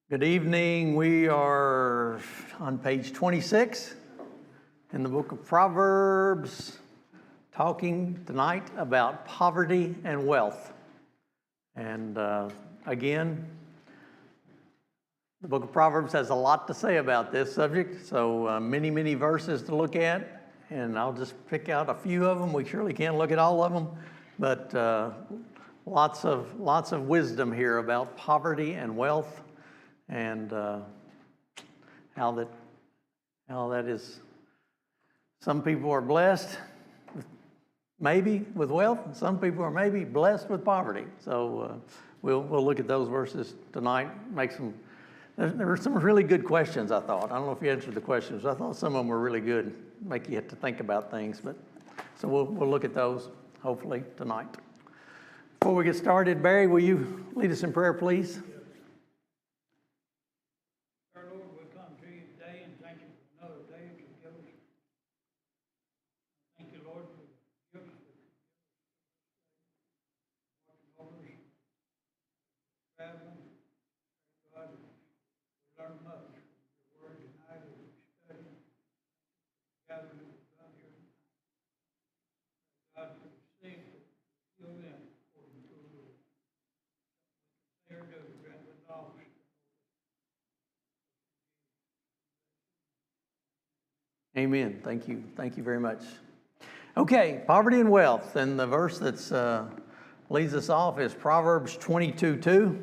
Good evening. We are on page 26 in the book of Proverbs, talking tonight about poverty and wealth. And again, the book of Proverbs has a lot to say about this subject, so many verses to look at, and I'll just pick out a few of them. We surely can't look at all of them, but lots of wisdom here about poverty and wealth. And how that is, some people are blessed maybe with wealth, and some people are maybe blessed with poverty. So we'll look at those verses tonight. There were some really good questions, I thought. I don't know if you answered the questions. I thought some of them were really good, make you have to think about things. But so we'll look at those hopefully tonight. Before we get started, Barry, will you lead us in prayer, please? Amen. Thank you. Thank you very much. Okay, poverty and wealth. And the verse that leads us off is Proverbs 22:2.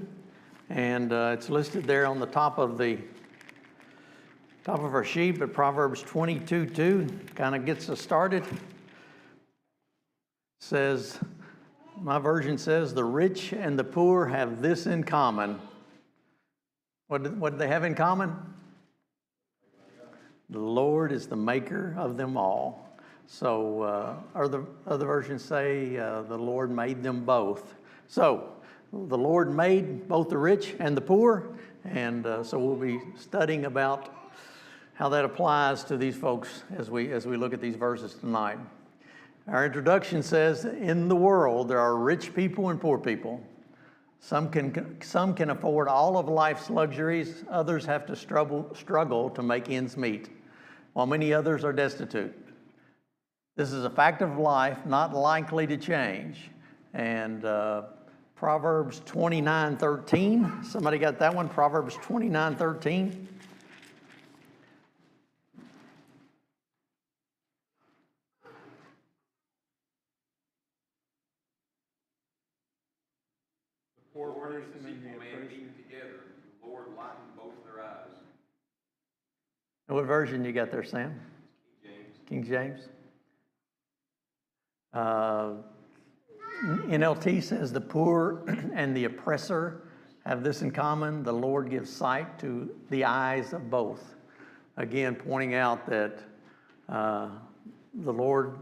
And it's listed there on the top of our sheet, but Proverbs 22:2 kind of gets us started. Says, my version says, the rich and the poor have this in common. What do they have in common? The Lord is the maker of them all. So other versions say the Lord made them both. So the Lord made both the rich and the poor, and so we'll be studying about how that applies to these folks as we look at these verses tonight. Our introduction says, in the world there are rich people and poor people. Some can afford all of life's luxuries. Others have to struggle to make ends meet, while many others are destitute. This is a fact of life, not likely to change. And Proverbs 29:13. Somebody got that one? Proverbs 29:13. The poor person and the man eating together, the Lord lightened both their eyes. What version you got there, Sam? King James. NLT says the poor and the oppressor have this in common. The Lord gives sight to the eyes of both. Again, pointing out that the Lord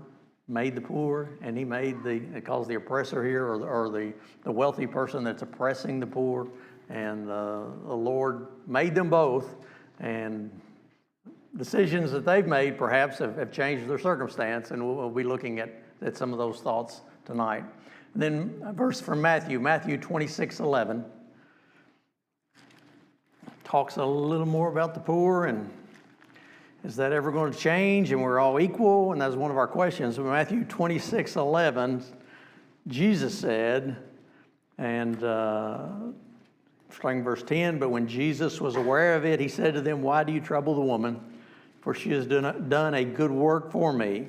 made the poor, and he made it calls the oppressor here, or the wealthy person that's oppressing the poor, and the Lord made them both, and decisions that they've made perhaps have changed their circumstance, and we'll be looking at some of those thoughts tonight. And then a verse from Matthew 26:11 talks a little more about the poor, and is that ever going to change and we're all equal? And that's one of our questions. So Matthew 26:11, Jesus said, and starting verse 10, but when Jesus was aware of it, he said to them, why do you trouble the woman? For she has done a good work for me.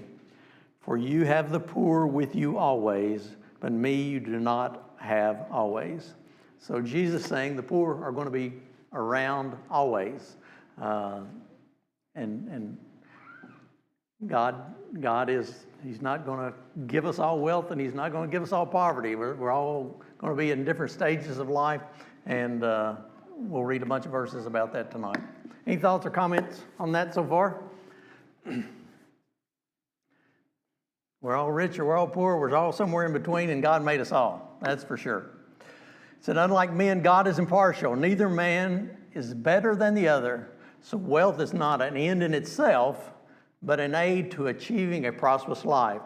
For you have the poor with you always, but me you do not have always. So Jesus saying the poor are going to be around always. And God is, he's not going to give us all wealth, and he's not going to give us all poverty. We're all going to be in different stages of life, and we'll read a bunch of verses about that tonight. Any thoughts or comments on that so far? We're all rich or we're all poor. We're all somewhere in between, and God made us all. That's for sure. It said, unlike men, God is impartial. Neither man is better than the other. So wealth is not an end in itself, but an aid to achieving a prosperous life.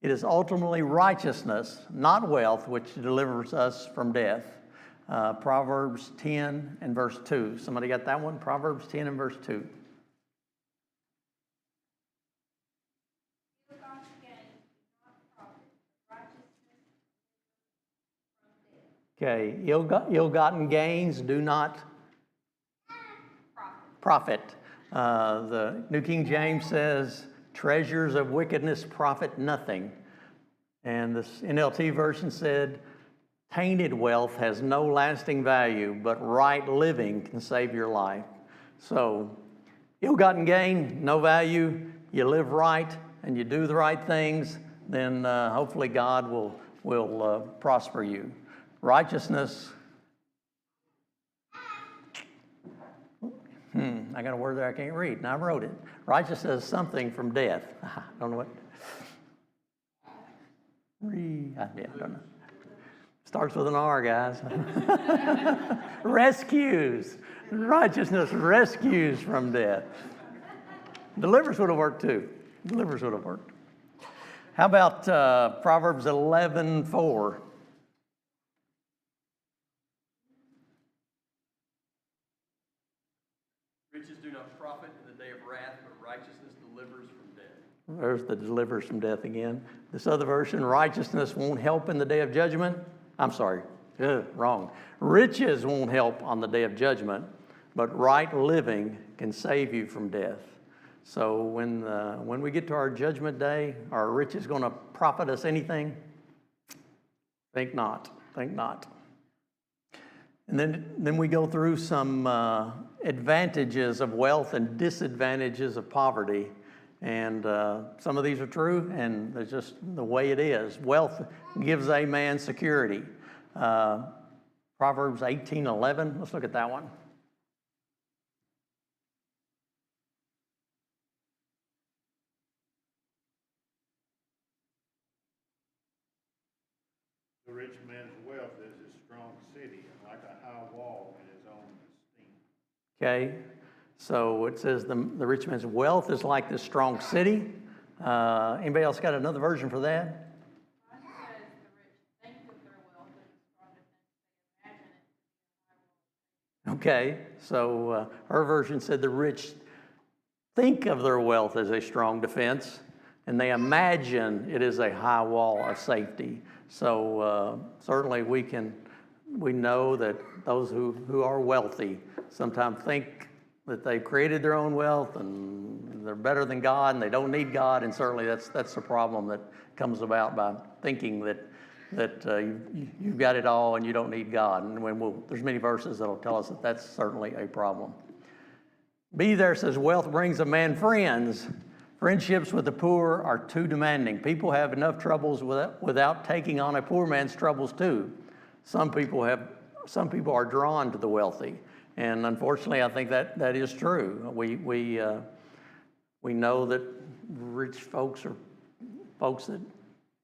It is ultimately righteousness, not wealth, which delivers us from death. Proverbs 10 and verse 2. Somebody got that one? Proverbs 10 and verse 2. Okay, ill-gotten gains do not profit. The New King James says, treasures of wickedness profit nothing. And this NLT version said, tainted wealth has no lasting value, but right living can save your life. So, ill-gotten gain, no value. You live right and you do the right things, then hopefully God will prosper you. Righteousness. I got a word there I can't read, and I wrote it. Righteousness is something from death. I don't know what. I don't know. Starts with an R, guys. Rescues. Righteousness rescues from death. Delivers would have worked too. Delivers would have worked. How about Proverbs 11:4? Riches do not profit in the day of wrath, but righteousness delivers from death. There's the delivers from death again. This other version, righteousness won't help in the day of judgment. I'm sorry, wrong. Riches won't help on the day of judgment, but right living can save you from death. So when we get to our judgment day, are riches going to profit us anything? Think not. Think not. And then we go through some advantages of wealth and disadvantages of poverty. And some of these are true, and it's just the way it is. Wealth gives a man security. Proverbs 18:11. Let's look at that one. The rich man's wealth is a strong city, and like a high wall in his own esteem. Okay, so it says the rich man's wealth is like this strong city. Anybody else got another version for that? Mine says the rich think of their wealth as a strong defense. They imagine it to be a high wall. Okay, so her version said the rich think of their wealth as a strong defense, and they imagine it is a high wall of safety. So certainly we know that those who are wealthy sometimes think that they've created their own wealth and they're better than God and they don't need God, and certainly that's the problem that comes about by thinking that you've got it all and you don't need God. And there's many verses that'll tell us that that's certainly a problem. B there says wealth brings a man friends. Friendships with the poor are too demanding. People have enough troubles without taking on a poor man's troubles too. Some people are drawn to the wealthy, and unfortunately, I think that is true. We know that rich folks are folks that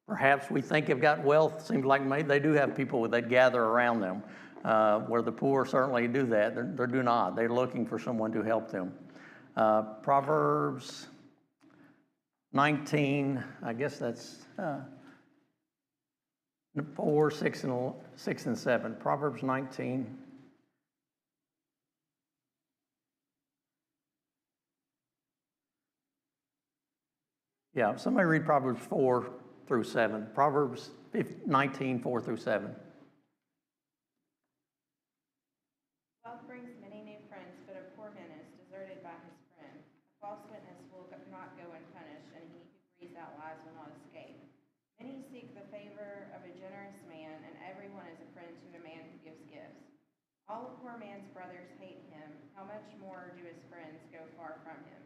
perhaps we think have got wealth. Seems like maybe they do have people that gather around them, where the poor certainly do that. They do not. They're looking for someone to help them. Proverbs 19, I guess that's 4, 6, and 7. Proverbs 19. Yeah, somebody read Proverbs 4 through 7. Proverbs 19, 4 through 7. Wealth brings many new friends, but a poor man is deserted by his friend. A false witness will not go unpunished, and he who breathes out lies will not escape. Many seek the favor of a generous man, and everyone is a friend to a man who gives gifts. All a poor man's brothers hate him. How much more do his friends go far from him?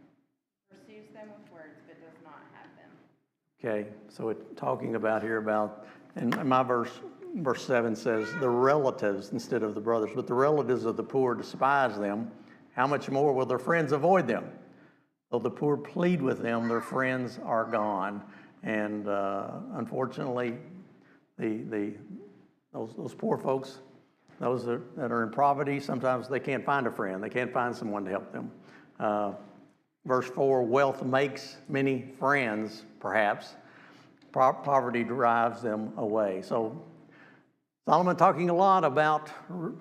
He pursues them with words, but does not have them. Okay, so it's talking about here about, and my verse 7 says the relatives instead of the brothers, but the relatives of the poor despise them. How much more will their friends avoid them? Though the poor plead with them, their friends are gone. And unfortunately, those poor folks, those that are in poverty, sometimes they can't find a friend. They can't find someone to help them. Verse 4, wealth makes many friends, perhaps. Poverty drives them away. So Solomon talking a lot about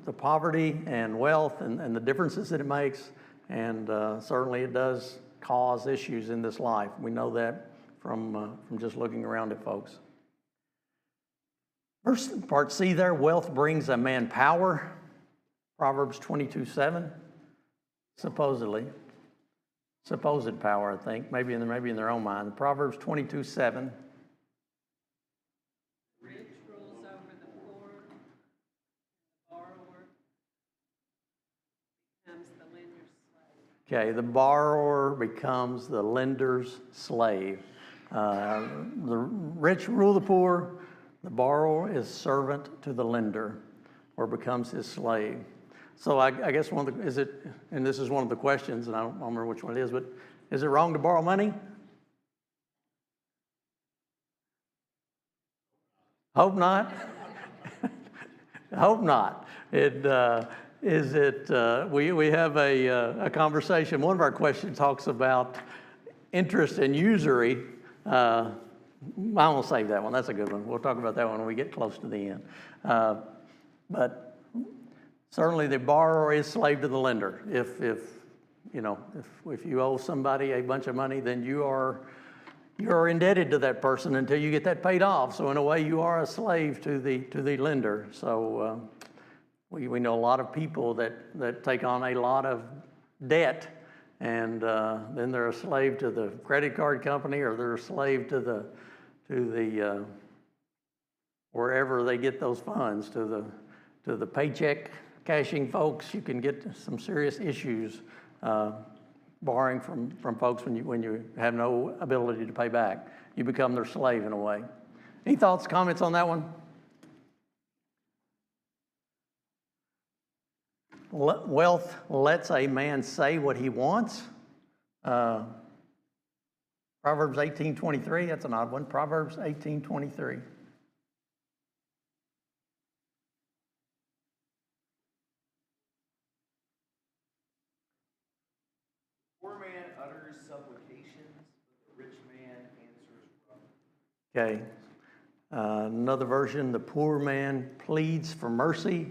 the poverty and wealth and the differences that it makes, and certainly it does cause issues in this life. We know that from just looking around at folks. First part C there, wealth brings a man power. Proverbs 22:7, supposedly. Supposed power, I think, maybe in their own mind. Proverbs 22:7. Rich rules over the poor, borrower becomes the lender's slave. Okay, the borrower becomes the lender's slave. The rich rule the poor. The borrower is servant to the lender, or becomes his slave. So I guess one of the, and this is one of the questions, and I don't remember which one it is, but is it wrong to borrow money? Hope not. Hope not. We have a conversation. One of our questions talks about interest and usury. I won't save that one. That's a good one. We'll talk about that one when we get close to the end. But certainly the borrower is slave to the lender. If you owe somebody a bunch of money, then you are indebted to that person until you get that paid off. So in a way, you are a slave to the lender. So we know a lot of people that take on a lot of debt, and then they're a slave to the credit card company, or they're a slave to the wherever they get those funds, to the paycheck cashing folks. You can get some serious issues borrowing from folks when you have no ability to pay back. You become their slave in a way. Any thoughts, comments on that one? Wealth lets a man say what he wants. Proverbs 18:23, that's an odd one. Proverbs 18:23. Poor man utters supplications, but the rich man answers roughly. Okay. Another version, the poor man pleads for mercy,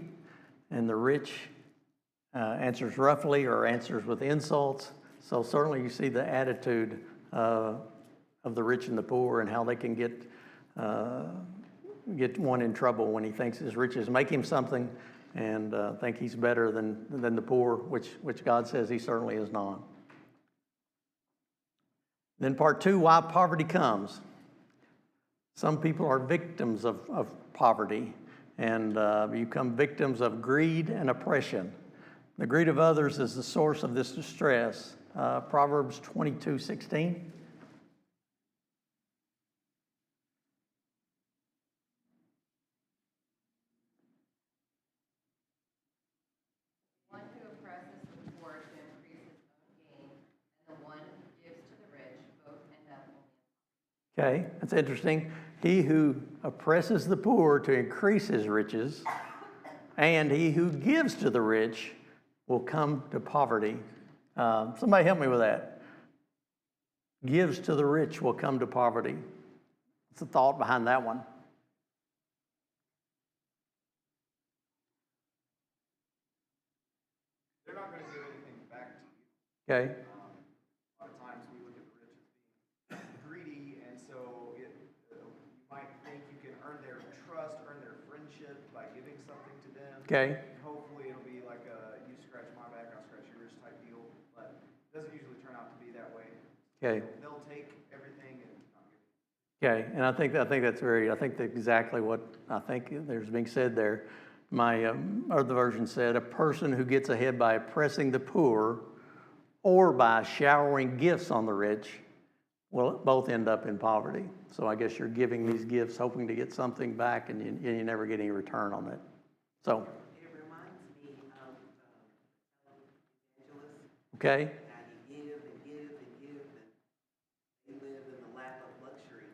and the rich answers roughly or answers with insults. So certainly you see the attitude of the rich and the poor, and how they can get one in trouble when he thinks his riches make him something, and think he's better than the poor, which God says he certainly is not. Then part 2, why poverty comes. Some people are victims of poverty, and become victims of greed and oppression. The greed of others is the source of this distress. Proverbs 22:16. One who oppresses the poor to increase his own gain, and the one who gives to the rich, both end up only. Okay, that's interesting. He who oppresses the poor to increase his riches, and he who gives to the rich will come to poverty. Somebody help me with that. Gives to the rich will come to poverty. What's the thought behind that one? They're not going to give anything back to you. Okay. A lot of times we look at the rich as being greedy, and so you might think you can earn their trust, earn their friendship by giving something to them. Okay. And hopefully it'll be like a you scratch my back, I'll scratch yours type deal, but it doesn't usually turn out to be that way. Okay. They'll take everything and not give it. Okay, and I think that's exactly what I think there's being said there. My other version said, a person who gets ahead by oppressing the poor or by showering gifts on the rich will both end up in poverty. So I guess you're giving these gifts hoping to get something back, and you never get any return on it. So. It reminds me of evangelists. Okay. How you give and give and give, and they live in the lap of luxury.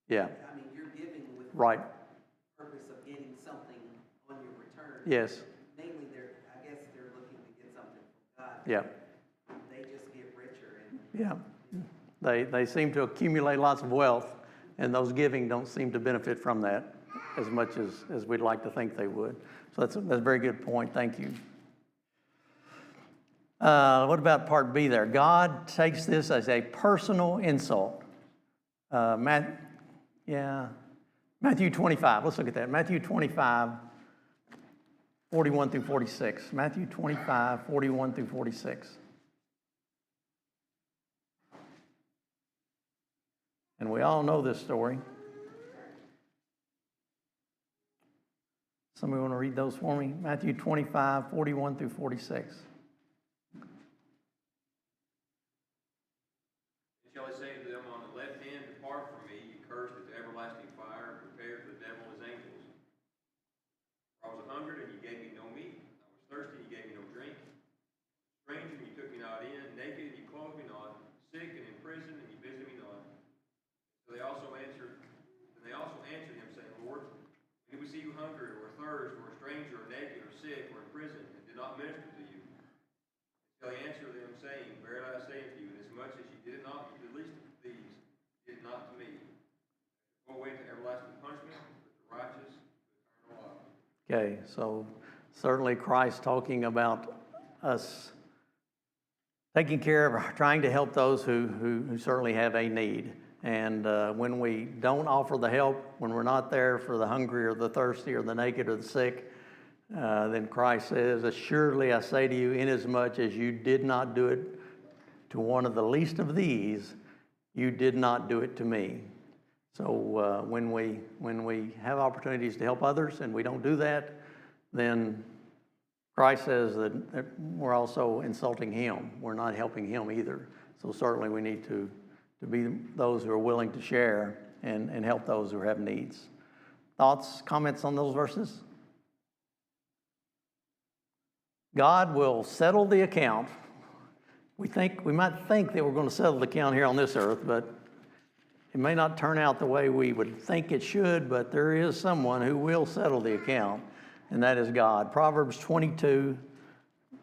Yeah. I mean, you're giving with Right. the purpose of getting something on your return. Yes. Mainly, I guess they're looking to get something from God. Yeah. They just get richer. And Yeah. They seem to accumulate lots of wealth, and those giving don't seem to benefit from that. as much as we'd like to think they would. So that's a very good point. Thank you. What about part B there? God takes this as a personal insult. Matthew 25. Let's look at that. Matthew 25, 41 through 46. Matthew 25, 41 through 46. And we all know this story. Somebody want to read those for me? Matthew 25, 41 through 46. Shall I say to them on the left hand, depart from me, you cursed, into everlasting fire, prepared for the devil and his angels. For I was hungered, and you gave me no meat. I was thirsty, and you gave me no drink. Stranger, and you took me not in. Naked, and you clothed me not. Sick, and in prison, and you visited me not. So they also answered him, saying, Lord, when did we see you hungry, or thirst, or a stranger, or naked, or sick, or in prison, and did not minister to you? Shall he answer them, saying, Verily I say unto you, inasmuch as you did it not to the least of these, did it not to me. Go away to everlasting punishment, but the righteous to eternal life. Okay, so certainly Christ talking about us taking care of, trying to help those who certainly have a need. And when we don't offer the help, when we're not there for the hungry or the thirsty or the naked or the sick, then Christ says, Assuredly I say to you, inasmuch as you did not do it to one of the least of these, you did not do it to me. So when we have opportunities to help others and we don't do that, then Christ says that we're also insulting him. We're not helping him either. So certainly we need to be those who are willing to share and help those who have needs. Thoughts, comments on those verses? God will settle the account. We might think that we're going to settle the account here on this earth, but it may not turn out the way we would think it should, but there is someone who will settle the account, and that is God. Proverbs 22,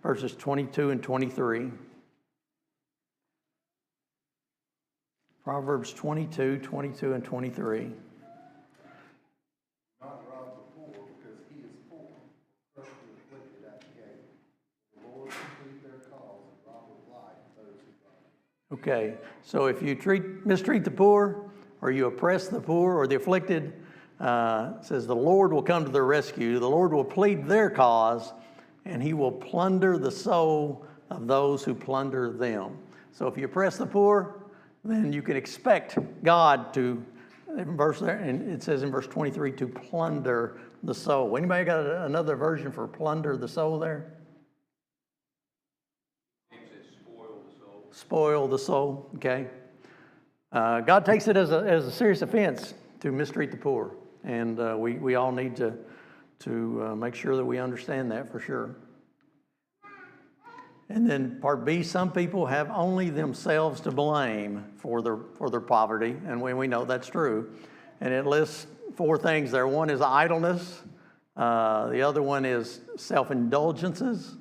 verses 22 and 23. Proverbs 22, 22 and 23. Not rob the poor because he is poor, crush the afflicted at the gate. The Lord will plead their cause and rob with life those who rob. Okay, so if you mistreat the poor, or you oppress the poor or the afflicted, it says the Lord will come to their rescue. The Lord will plead their cause, and he will plunder the soul of those who plunder them. So if you oppress the poor, then you can expect God to, and it says in verse 23, to plunder the soul. Anybody got another version for plunder the soul there? James says, spoil the soul. Spoil the soul, okay. God takes it as a serious offense to mistreat the poor, and we all need to make sure that we understand that for sure. And then part B, some people have only themselves to blame for their poverty, and we know that's true. And it lists 4 things there. One is idleness. The other one is self-indulgences.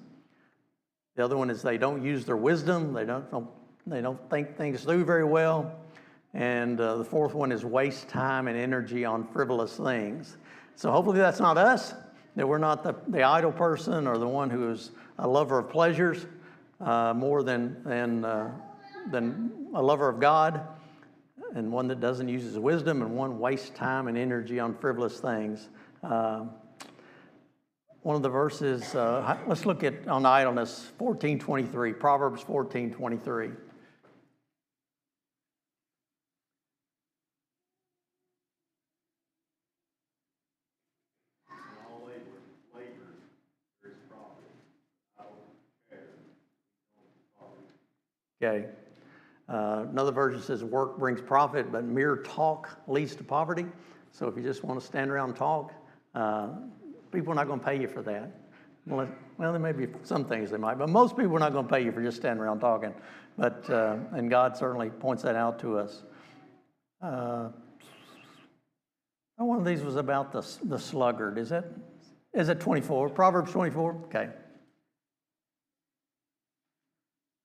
The other one is they don't use their wisdom. They don't think things through very well. And the 4th one is waste time and energy on frivolous things. So hopefully that's not us, that we're not the idle person or the one who is a lover of pleasures more than a lover of God, and one that doesn't use his wisdom, and one wastes time and energy on frivolous things. One of the verses, let's look at on idleness, 14:23, Proverbs 14:23. All labor there is profit. I don't care. Okay. Another version says work brings profit, but mere talk leads to poverty. So if you just want to stand around and talk, people are not going to pay you for that. Well, there may be some things they might, but most people are not going to pay you for just standing around talking. But and God certainly points that out to us. One of these was about the sluggard. Is it 24? Proverbs 24? Okay.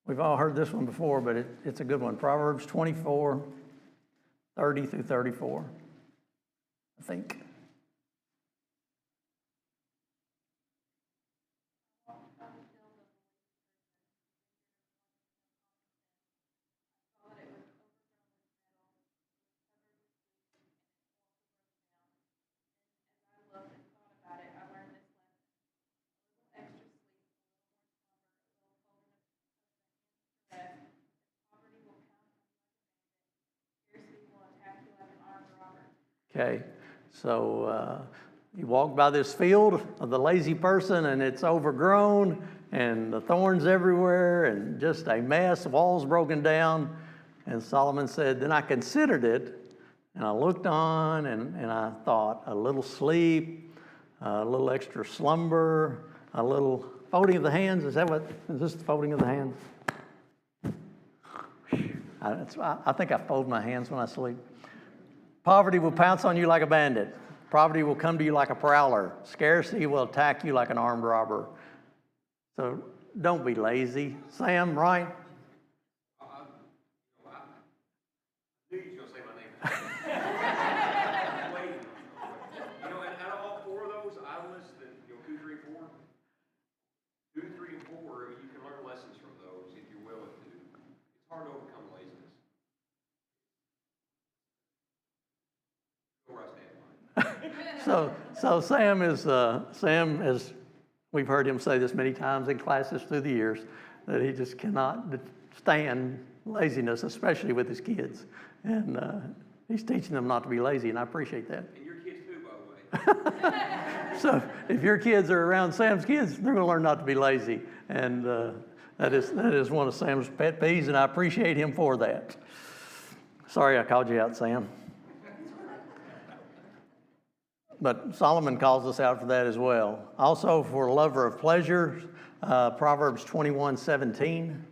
We've all heard this one before, but it's a good one. Proverbs 24, 30 through 34, I think. Okay, so you walk by this field of the lazy person, and it's overgrown, and the thorns everywhere, and just a mess, walls broken down. And Solomon said, then I considered it, and I looked on, and I thought, a little sleep, a little extra slumber, a little folding of the hands. Is this the folding of the hands? I think I fold my hands when I sleep. Poverty will pounce on you like a bandit. Poverty will come to you like a prowler. Scarcity will attack you like an armed robber. So don't be lazy. Sam, right? I knew you was going to say my name. Wait. And out of all four of those, I listed, 2, 3, 4. 2, 3, and 4, you can learn lessons from those if you're willing to. It's hard to overcome laziness. Go where I stand. So Sam is, we've heard him say this many times in classes through the years, that he just cannot stand laziness, especially with his kids. And he's teaching them not to be lazy, and I appreciate that. And your kids too, by the way. So if your kids are around Sam's kids, they're going to learn not to be lazy. And that is one of Sam's pet peeves, and I appreciate him for that. Sorry I called you out, Sam. But Solomon calls us out for that as well. Also for a lover of pleasure, Proverbs 21:17.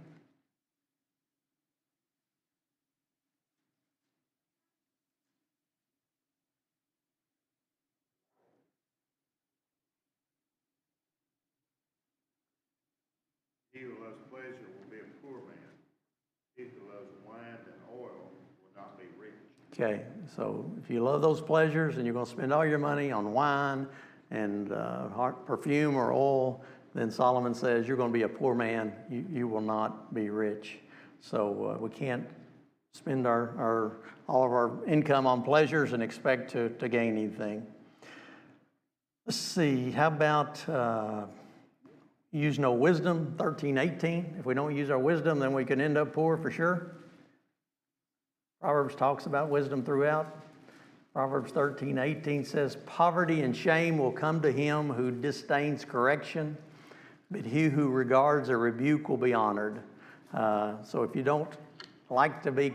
He who loves pleasure will be a poor man. He who loves wine and oil will not be rich. Okay, so if you love those pleasures and you're going to spend all your money on wine and perfume or oil, then Solomon says you're going to be a poor man. You will not be rich. So we can't spend all of our income on pleasures and expect to gain anything. Let's see, how about use no wisdom, 13:18. If we don't use our wisdom, then we can end up poor for sure. Proverbs talks about wisdom throughout. Proverbs 13:18 says, poverty and shame will come to him who disdains correction, but he who regards a rebuke will be honored. So if you don't like to be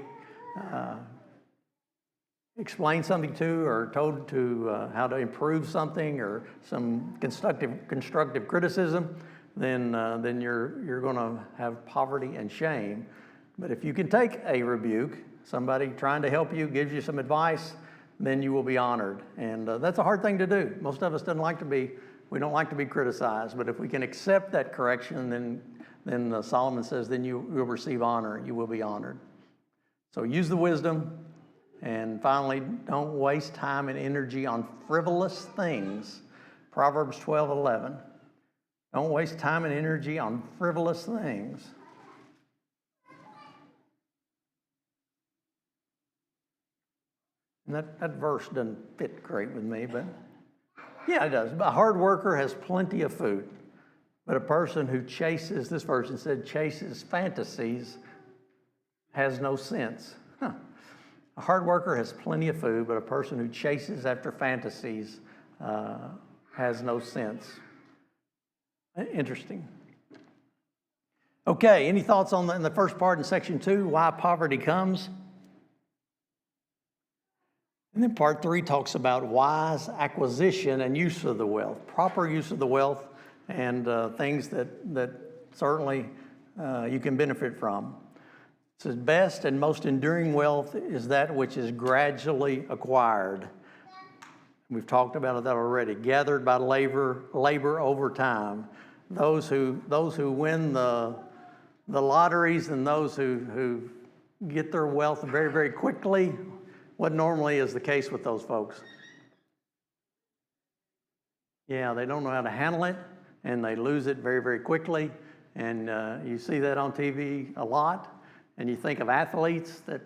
explained something to or told to how to improve something or some constructive criticism, then you're going to have poverty and shame. But if you can take a rebuke, somebody trying to help you, gives you some advice, then you will be honored. And that's a hard thing to do. Most of us don't like to be criticized. But if we can accept that correction, then Solomon says, then you will receive honor. You will be honored. So use the wisdom. And finally, don't waste time and energy on frivolous things. Proverbs 12:11. Don't waste time and energy on frivolous things. And that verse doesn't fit great with me, but yeah, it does. A hard worker has plenty of food, but a person who chases, this version said, chases fantasies has no sense. A hard worker has plenty of food, but a person who chases after fantasies has no sense. Interesting. Okay, any thoughts on in the first part in section 2, why poverty comes? And then part 3 talks about wise acquisition and use of the wealth, proper use of the wealth, and things that certainly you can benefit from. It says, best and most enduring wealth is that which is gradually acquired. We've talked about that already. Gathered by labor over time. Those who win the lotteries and those who get their wealth very, very quickly, what normally is the case with those folks? Yeah, they don't know how to handle it, and they lose it very, very quickly. And you see that on TV a lot. And you think of athletes that,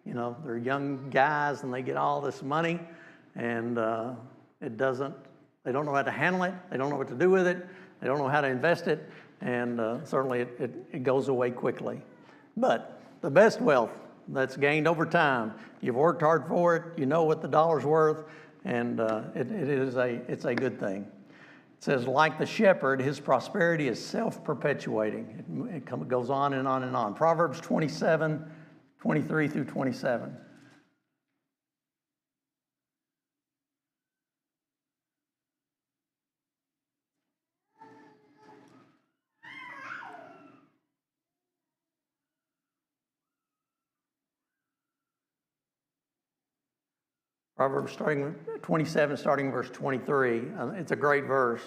they're young guys and they get all this money, and they don't know how to handle it. They don't know what to do with it. They don't know how to invest it. And certainly it goes away quickly. But the best wealth that's gained over time. You've worked hard for it. You know what the dollar's worth, and it's a good thing. It says, like the shepherd, his prosperity is self-perpetuating. It goes on and on and on. Proverbs 27, 23 through 27. Proverbs 27, starting verse 23. It's a great verse.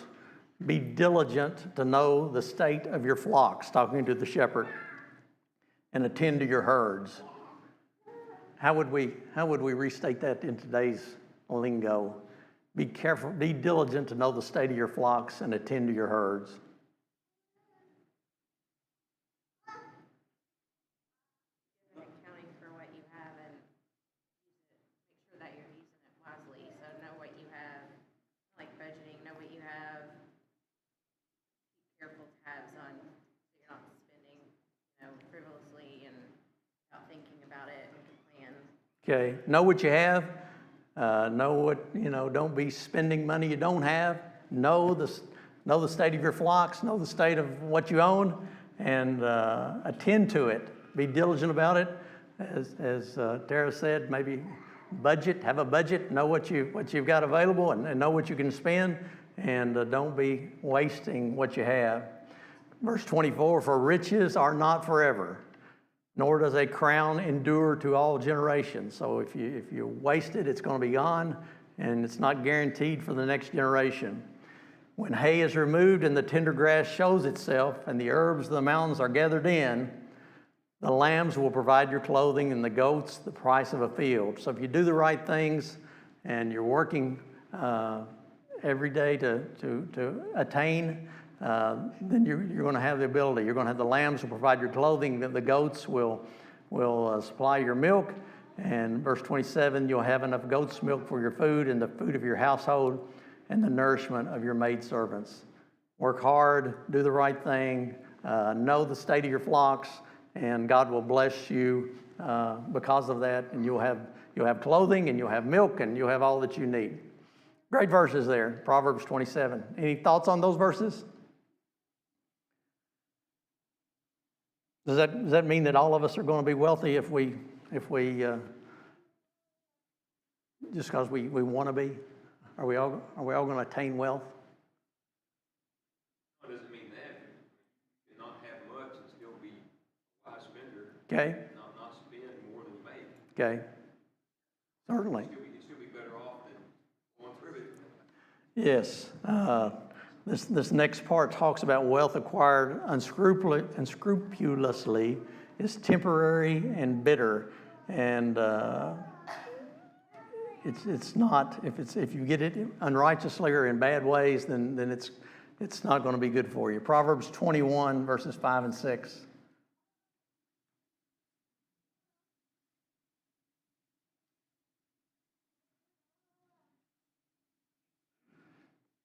Be diligent to know the state of your flocks, talking to the shepherd, and attend to your herds. How would we restate that in today's lingo? Be careful, be diligent to know the state of your flocks and attend to your herds. Give an accounting for what you have and make sure that you're using it wisely. So know what you have, like budgeting, know what you have. Keep careful tabs on so you're not spending, frivolously and without thinking about it and plans. Okay, know what you have. Know what, don't be spending money you don't have. Know the state of your flocks, know the state of what you own, and attend to it. Be diligent about it. As Tara said, maybe have a budget, know what you've got available, and know what you can spend, and don't be wasting what you have. Verse 24, for riches are not forever, nor does a crown endure to all generations. So if you waste it, it's going to be gone, and it's not guaranteed for the next generation. When hay is removed and the tender grass shows itself, and the herbs of the mountains are gathered in, the lambs will provide your clothing, and the goats the price of a field. So if you do the right things, and you're working every day to attain, then you're going to have the ability. You're going to have the lambs will provide your clothing. The goats will supply your milk. And verse 27, you'll have enough goat's milk for your food and the food of your household and the nourishment of your maidservants. Work hard, do the right thing, know the state of your flocks, and God will bless you because of that. And you'll have clothing, and you'll have milk, and you'll have all that you need. Great verses there, Proverbs 27. Any thoughts on those verses? Does that mean that all of us are going to be wealthy if we just because we want to be? Are we all going to attain wealth? It doesn't mean that. You not have much and still be a wise spender. Okay. Not spend more than you make. Okay. Certainly. You'd still be better off than going through it. Yes. This next part talks about wealth acquired unscrupulously is temporary and bitter, and it's not. If you get it unrighteously or in bad ways, then it's not going to be good for you. Proverbs 21 verses 5 and 6.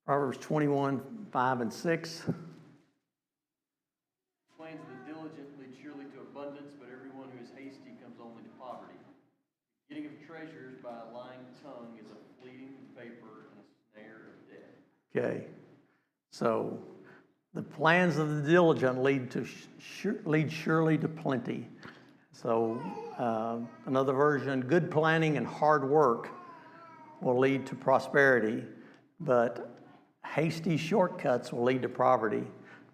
Proverbs 21, 5 and 6. Plans of the diligent lead surely to abundance, but everyone who is hasty comes only to poverty. The getting of treasures by a lying tongue is a fleeting vapor and a snare of death. Okay, so the plans of the diligent lead surely to plenty. So another version, good planning and hard work will lead to prosperity, but hasty shortcuts will lead to poverty.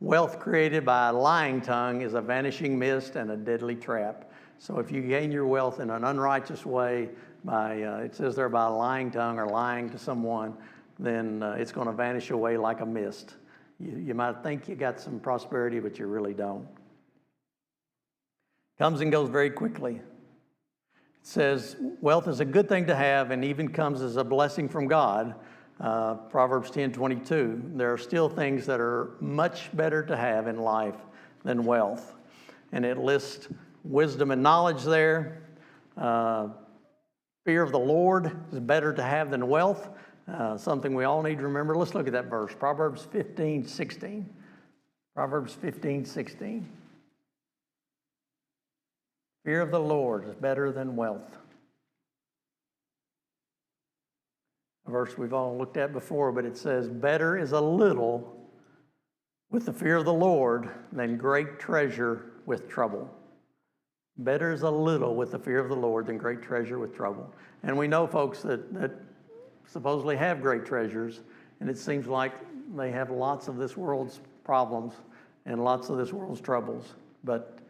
Wealth created by a lying tongue is a vanishing mist and a deadly trap. So if you gain your wealth in an unrighteous way, it says there by a lying tongue or lying to someone, then it's going to vanish away like a mist. You might think you got some prosperity, but you really don't. Comes and goes very quickly. It says wealth is a good thing to have and even comes as a blessing from God. Proverbs 10:22. There are still things that are much better to have in life than wealth. And it lists wisdom and knowledge there. Fear of the Lord is better to have than wealth. Something we all need to remember. Let's look at that verse. Proverbs 15:16. Proverbs 15:16. Fear of the Lord is better than wealth. A verse we've all looked at before, but it says, better is a little with the fear of the Lord than great treasure with trouble. Better is a little with the fear of the Lord than great treasure with trouble. And we know folks that supposedly have great treasures, and it seems like they have lots of this world's problems and lots of this world's troubles. But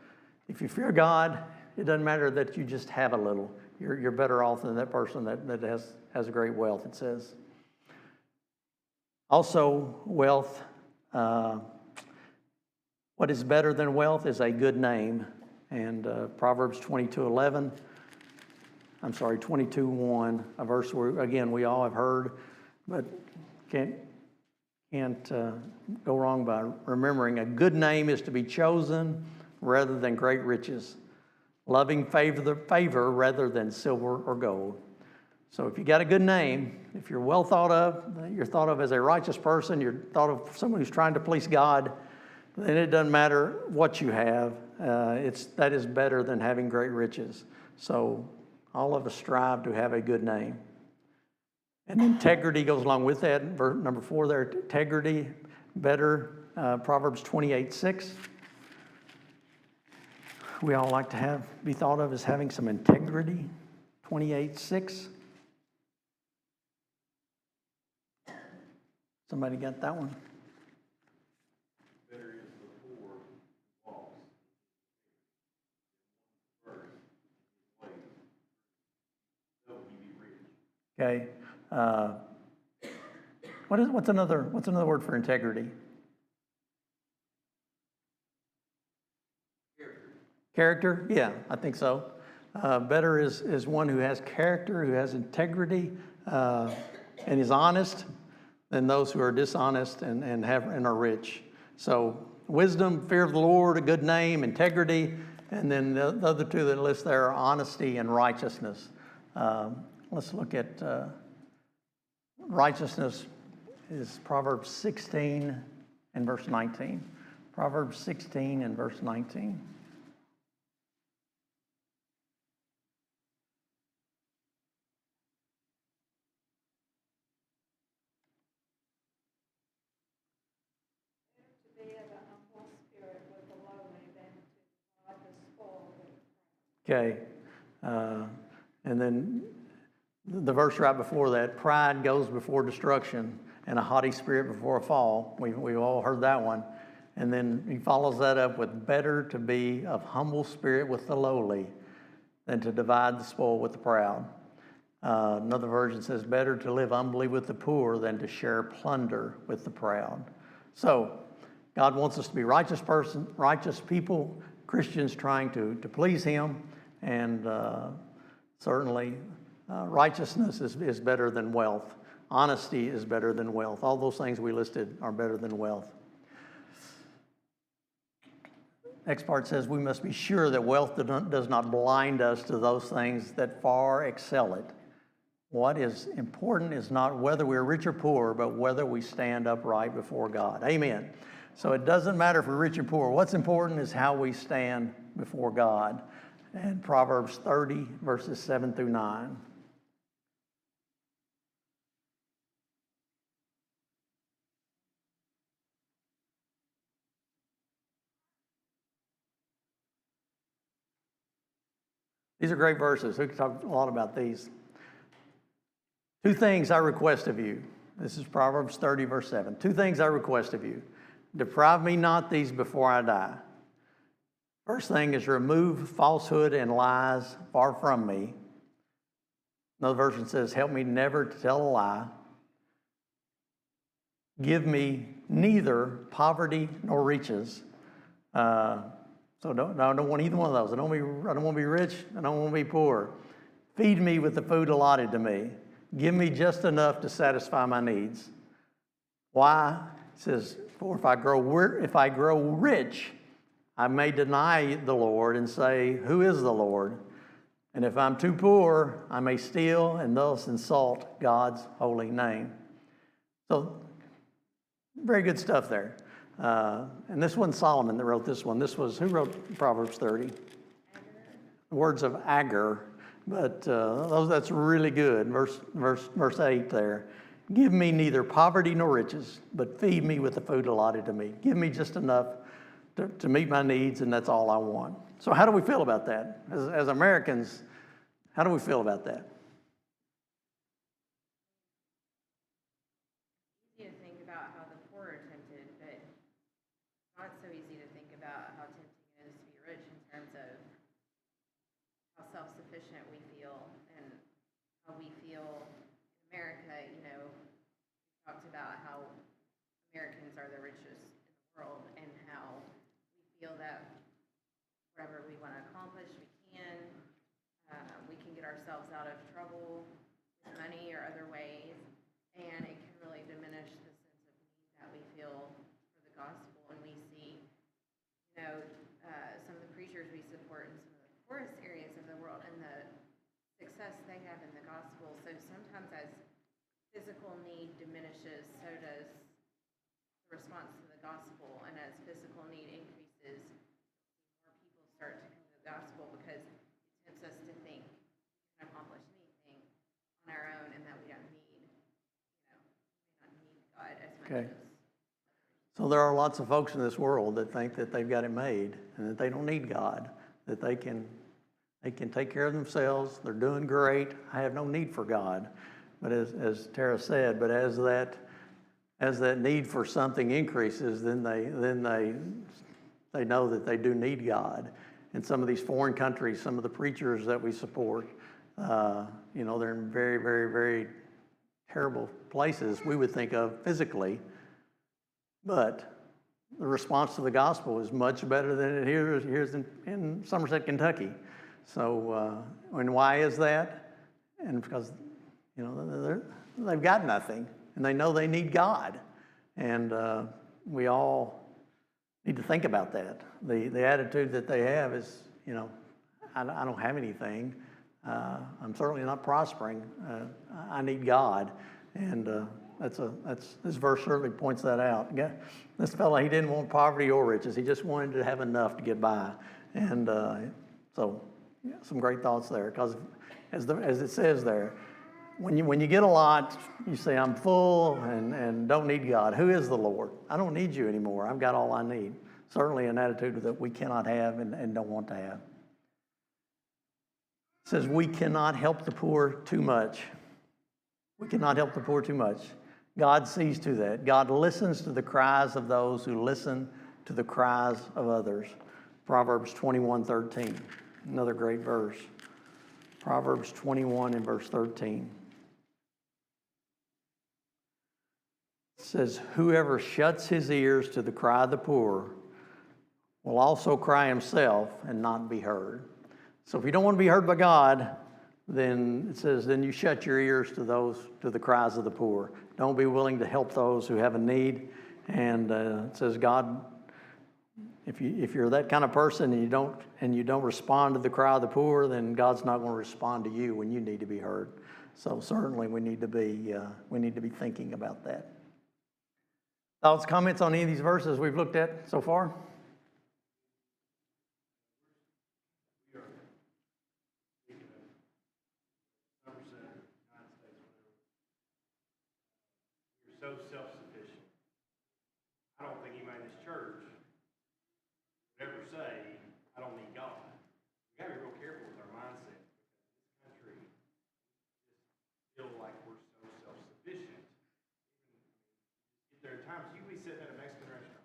if you fear God, it doesn't matter that you just have a little. You're better off than that person that has great wealth, it says. Also, wealth, what is better than wealth is a good name. And Proverbs 22:1, a verse where, again, we all have heard, but can't go wrong by remembering. A good name is to be chosen rather than great riches, loving favor rather than silver or gold. So if you got a good name, if you're well thought of, you're thought of as a righteous person, you're thought of someone who's trying to please God, then it doesn't matter what you have. That is better than having great riches. So all of us strive to have a good name. And integrity goes along with that. Verse number 4 there, integrity, better. Proverbs 28:6. We all like to be thought of as having some integrity. 28:6. Somebody got that one? Better is the poor who walks first, ways, though he be rich. Okay. What's another word for integrity? Character? Yeah, I think so. Better is one who has character, who has integrity, and is honest, than those who are dishonest and are rich. So wisdom, fear of the Lord, a good name, integrity, and then the other two that list there are honesty and righteousness. Let's look at righteousness is Proverbs 16 and verse 19. Proverbs 16 and verse 19. Okay, and then the verse right before that, pride goes before destruction and a haughty spirit before a fall. We've all heard that one. And then he follows that up with better to be of humble spirit with the lowly than to divide the spoil with the proud. Another version says better to live humbly with the poor than to share plunder with the proud. So God wants us to be righteous people, Christians trying to please him. And certainly righteousness is better than wealth. Honesty is better than wealth. All those things we listed are better than wealth. Next part says we must be sure that wealth does not blind us to those things that far excel it. What is important is not whether we're rich or poor, but whether we stand upright before God. Amen. So it doesn't matter if we're rich or poor. What's important is how we stand before God. And Proverbs 30, verses 7 through 9. These are great verses. We could talk a lot about these. 2 things I request of you. This is Proverbs 30, verse 7. 2 things I request of you. Deprive me not these before I die. First thing is remove falsehood and lies far from me. Another version says, help me never to tell a lie. Give me neither poverty nor riches. So I don't want either one of those. I don't want to be rich. I don't want to be poor. Feed me with the food allotted to me. Give me just enough to satisfy my needs. Why? It says, for if I grow rich, I may deny the Lord and say, who is the Lord? And if I'm too poor, I may steal and thus insult God's holy name. So, very good stuff there. And this wasn't Solomon that wrote this one. This was, who wrote Proverbs 30? words of Agur, but that's really good. Verse 8 there. Give me neither poverty nor riches, but feed me with the food allotted to me. Give me just enough to meet my needs, and that's all I want. So how do we feel about that? As Americans, how do we feel about that? Easy to think about how the poor are tempted, but not so easy to think about how tempting it is to be rich in terms of how self-sufficient we feel and how we feel in America. You know, we talked about how Americans are the richest in the world and how we feel that whatever we want to accomplish, we can. We can get ourselves out of trouble with money or other ways, and it can really diminish the sense of need that we feel for the gospel. And we see, you know, some of the preachers we support in some of the poorest areas of the world and the success they have in the gospel. So sometimes as physical need diminishes, so does the response to the gospel. And as physical need increases, more people start to come to the gospel because it tempts us to think we can accomplish anything on our own and that we don't need, we may not need God as much Okay. as. So there are lots of folks in this world that think that they've got it made and that they don't need God, that they can take care of themselves. They're doing great. I have no need for God. But as Tara said, but as that need for something increases, then they know that they do need God. In some of these foreign countries, some of the preachers that we support, they're in very, very, very terrible places we would think of physically. But the response to the gospel is much better than it here in Somerset, Kentucky. So, and why is that? And because, they've got nothing, and they know they need God. And we all need to think about that. The attitude that they have is, I don't have anything. I'm certainly not prospering. I need God. And this verse certainly points that out. This fellow, he didn't want poverty or riches. He just wanted to have enough to get by. And some great thoughts there. Because as it says there, when you get a lot, you say, I'm full and don't need God. Who is the Lord? I don't need you anymore. I've got all I need. Certainly an attitude that we cannot have and don't want to have. It says we cannot help the poor too much. We cannot help the poor too much. God sees to that. God listens to the cries of those who listen to the cries of others. Proverbs 21:13, another great verse. Proverbs 21 and verse 13. It says, whoever shuts his ears to the cry of the poor will also cry himself and not be heard. So if you don't want to be heard by God, then it says, then you shut your ears to the cries of the poor. Don't be willing to help those who have a need. And it says, God, if you're that kind of person and you don't respond to the cry of the poor, then God's not going to respond to you when you need to be heard. So certainly we need to be thinking about that. Thoughts, comments on any of these verses we've looked at so far? So self-sufficient. I don't think anybody in this church would ever say, I don't need God. We gotta be real careful with our mindset. This country just feel like we're so self-sufficient. There are times you could be sitting at a Mexican restaurant.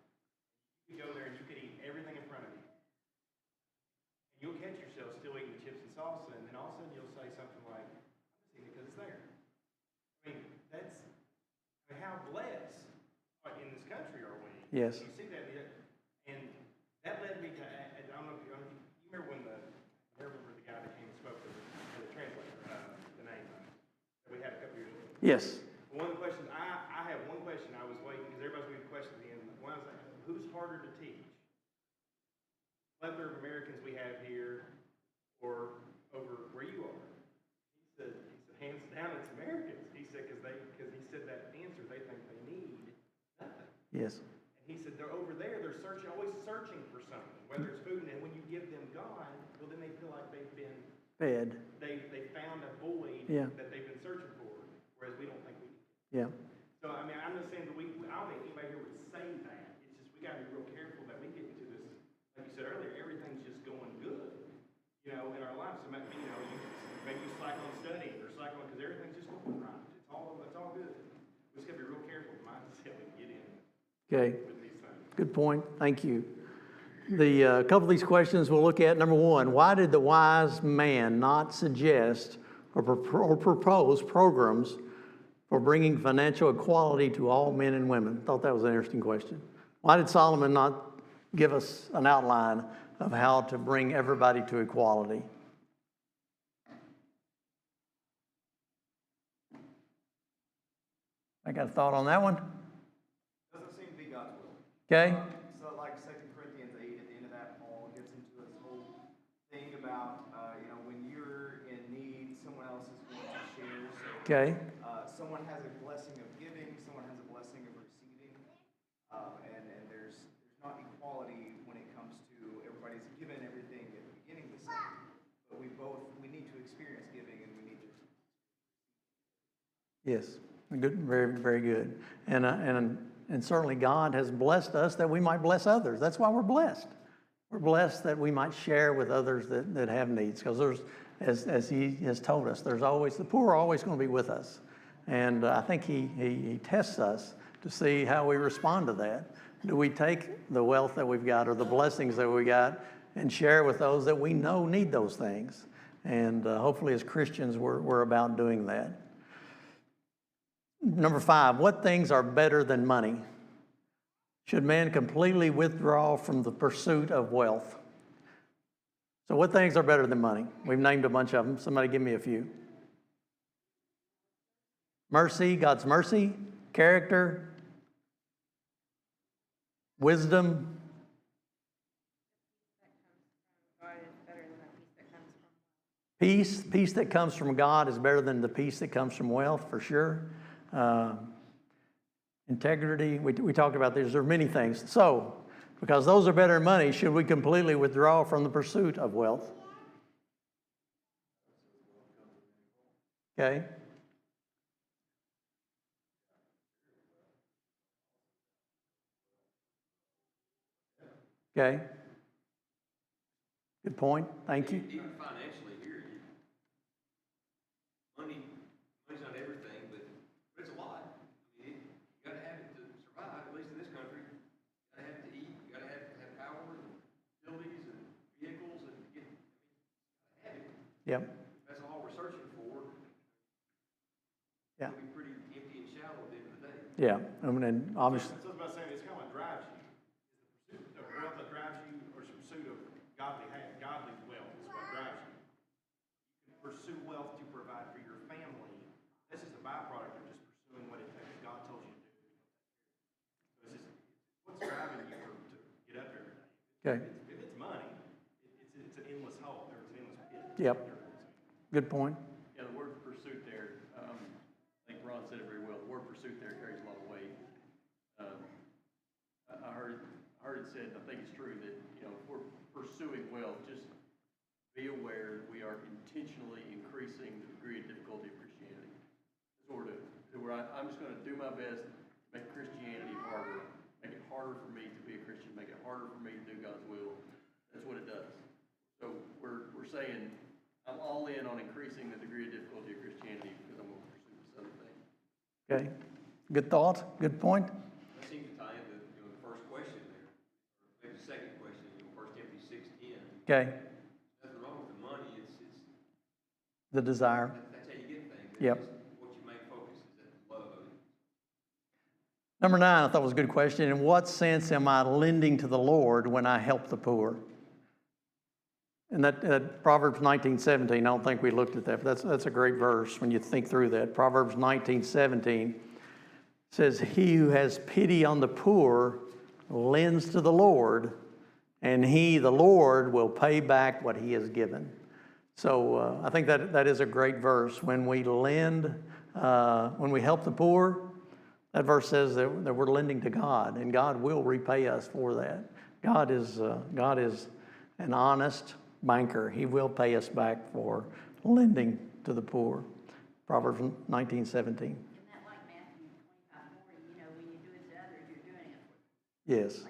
You could go there and you could eat everything in front of you. And you'll catch yourself still eating the chips and salsa, and then all of a sudden you'll say something like, I'm just eating it because it's there. I mean, how blessed in this country are we? Yes. You see that, and that led me to, I don't know if you remember when I remember the guy that came and spoke to the translator, the name that we had a couple years ago. Yes. One of the questions, I have one question I was waiting, because everybody's going to question at the end. One I was like, who's harder to teach? Plethora of Americans we have here, or over where you are? He said hands down, it's Americans. He said, because he said that answer, they think they need nothing. Yes. And he said they're over there, they're always searching for something, whether it's food, and when you give them God, find, well, then they feel like they've been, Fed. they found a void Yeah. that they've been searching for, whereas we don't think we do. Yeah. So, I mean, I'm just saying that I don't think anybody here would say that. It's just, we gotta be real careful that we get into this, like you said earlier, everything's just going good, in our lives. So maybe, maybe you slack on studying or slack on, because everything's just going right. It's all good. We just gotta be real careful, mindset we get in Okay. with these things. Good point. Thank you. The couple of these questions we'll look at. Number one, why did the wise man not suggest or propose programs for bringing financial equality to all men and women? Thought that was an interesting question. Why did Solomon not give us an outline of how to bring everybody to equality? I got a thought on that one. Doesn't seem to be God's will. Okay. So like 2 Corinthians 8, at the end of that, Paul gets into this whole thing about, when you're in need, someone else is going to share. So, Okay. someone has a blessing of giving, someone has a blessing of receiving, and there's not equality when it comes to everybody's given everything at the beginning the same, but we need to experience giving and we need to. Yes. Good. Very, very good. And certainly God has blessed us that we might bless others. That's why we're blessed. We're blessed that we might share with others that have needs. Because as He has told us, the poor are always going to be with us. And I think he tests us to see how we respond to that. Do we take the wealth that we've got or the blessings that we got and share with those that we know need those things? And hopefully as Christians, we're about doing that. Number 5, what things are better than money? Should man completely withdraw from the pursuit of wealth? So what things are better than money? We've named a bunch of them. Somebody give me a few. Mercy, God's mercy, character, wisdom. God is better than the peace that comes from Peace that comes from God is better than the peace that comes from wealth, for sure. Integrity, we talked about these. There are many things. So, because those are better than money, should we completely withdraw from the pursuit of wealth? Okay. Okay. Good point. Thank you. Even financially here, money's not everything, but it's a lot. I mean, you gotta have it to survive, at least in this country. You gotta have it to eat, you gotta have power and utilities and vehicles and have it. Yep. That's all we're searching for. Yeah. It'll be pretty empty and shallow at the end of the day. Yeah. I mean, and obviously. So I was about to say, it's kind of what drives you. Is the pursuit of wealth that drives you, or is the pursuit of godly wealth is what drives you? You can pursue wealth to provide for your family. This is a byproduct of just pursuing what God told you to do. So it's just what's driving you to get up every day. Okay. If it's money, it's an endless hole. There's an endless pit. Yep. Good point. Yeah, the word pursuit there, I think Ron said it very well. The word pursuit there carries a lot of weight. I heard it said, and I think it's true, that, if we're pursuing wealth, just be aware that we are intentionally increasing the degree of difficulty of Christianity. That's what we're doing. I'm just going to do my best to make Christianity harder, make it harder for me to be a Christian, make it harder for me to do God's will. That's what it does. So we're saying, I'm all in on increasing the degree of difficulty of Christianity because I'm going to pursue this other thing. Okay. Good thought. Good point. That seems to tie into the first question there, or maybe the second question, 1 Timothy 6:10. Okay. Nothing wrong with the money, it's The desire. that's how you get things. Yep. It's just what your main focus is, that love of it. Number 9, I thought was a good question. In what sense am I lending to the Lord when I help the poor? And that Proverbs 19:17, I don't think we looked at that, but that's a great verse when you think through that. Proverbs 19:17 says, "He who has pity on the poor lends to the Lord, and he, the Lord, will pay back what he has given." So I think that is a great verse. When we lend, when we help the poor, that verse says that we're lending to God, and God will repay us for that. God is an honest banker. He will pay us back for lending to the poor. Proverbs 19:17. Isn't that like Matthew 25:40? You know, when you do it to others, you're doing it Yes.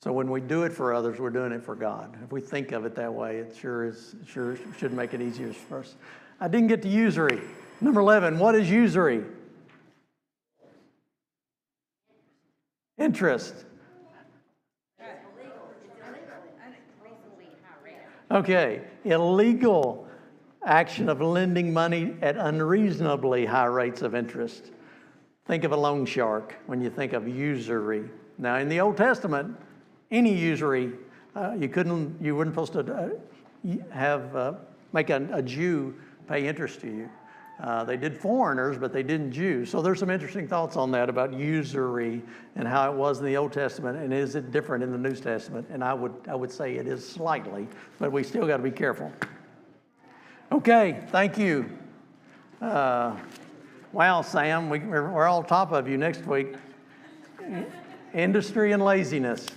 So when we do it for others, we're doing it for God. If we think of it that way, it sure should make it easier for us. I didn't get to usury. Number 11, what is usury? Interest. Okay, illegal action of lending money at unreasonably high rates of interest. Think of a loan shark when you think of usury. Now, in the Old Testament, any usury, you weren't supposed to make a Jew pay interest to you. They did foreigners, but they didn't Jews. So there's some interesting thoughts on that about usury and how it was in the Old Testament, and is it different in the New Testament? And I would say it is slightly, but we still got to be careful. Okay, thank you. Wow, Sam, we're all top of you next week. Industry and laziness.